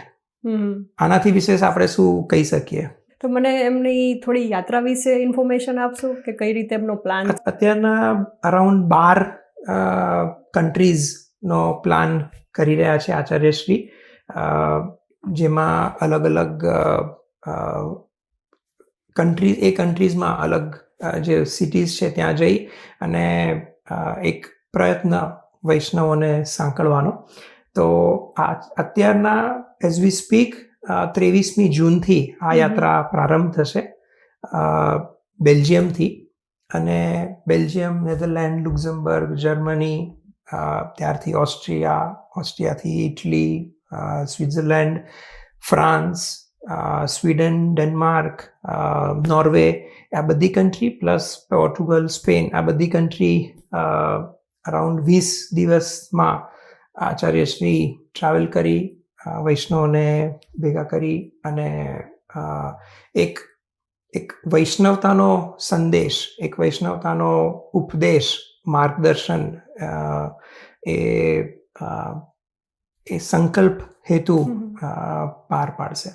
આનાથી વિશેષ આપણે શું કહી શકીએ? તો મને એમની થોડી યાત્રા વિશે ઇન્ફોર્મેશન આપશો કે કઈ રીતે એમનો પ્લાન? અત્યારના અરાઉન્ડ 12 કન્ટ્રીઝનો પ્લાન કરી રહ્યા છે આચાર્યશ્રી, જેમાં અલગ અલગ કન્ટ્રીઝમાં અલગ જે સિટીઝ છે ત્યાં જઈ અને એક પ્રયત્ન વૈષ્ણવોને સાંકળવાનો. તો અત્યારના એઝ વી સ્પીક 23મી જૂનથી આ યાત્રા પ્રારંભ થશે બેલ્જિયમથી. અને બેલ્જિયમ, નેધરલેન્ડ, લુક્ઝમબર્ગ, જર્મની, ત્યારથી ઓસ્ટ્રિયાથી Italy, Switzerland, France, Sweden, Denmark, Norway, આ બધી કન્ટ્રી પ્લસ પોર્ટુગલ, સ્પેન, આ બધી કન્ટ્રી અરાઉન્ડ 20 દિવસમાં આચાર્યશ્રી ટ્રાવેલ કરી વૈષ્ણવને ભેગા કરી અને એક વૈષ્ણવતાનો સંદેશ, એક વૈષ્ણવતાનો ઉપદેશ, માર્ગદર્શન, એ સંકલ્પ હેતુ પાર પાડશે.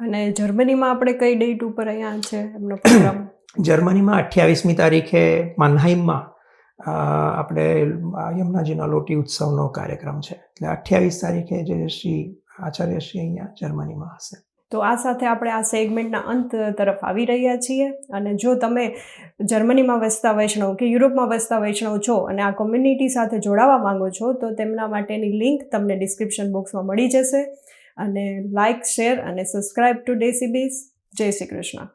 અને જર્મનીમાં આપણે કઈ ડેટ ઉપર અહીંયા છે એમનો પ્રોગ્રામ? જર્મનીમાં 28મી તારીખે માનહાઈમમાં આપણે યમુનાજીના લોટી ઉત્સવનો કાર્યક્રમ છે. એટલે 28 તારીખે જે આચાર્યશ્રી અહીંયા જર્મનીમાં હશે. તો આ સાથે આપણે આ સેગમેન્ટના અંત તરફ આવી રહ્યા છીએ. અને જો તમે જર્મનીમાં વસતા વૈષ્ણવ કે યુરોપમાં વસતા વૈષ્ણવ છો અને આ કોમ્યુનિટી સાથે જોડાવા માંગો છો તો તેમના માટેની લિંક તમને ડિસ્ક્રિપ્શન બોક્સમાં મળી જશે. અને લાઇક, શેર અને સબસ્ક્રાઇબ ટુ ડેસીબીઝ. જય શ્રી કૃષ્ણ.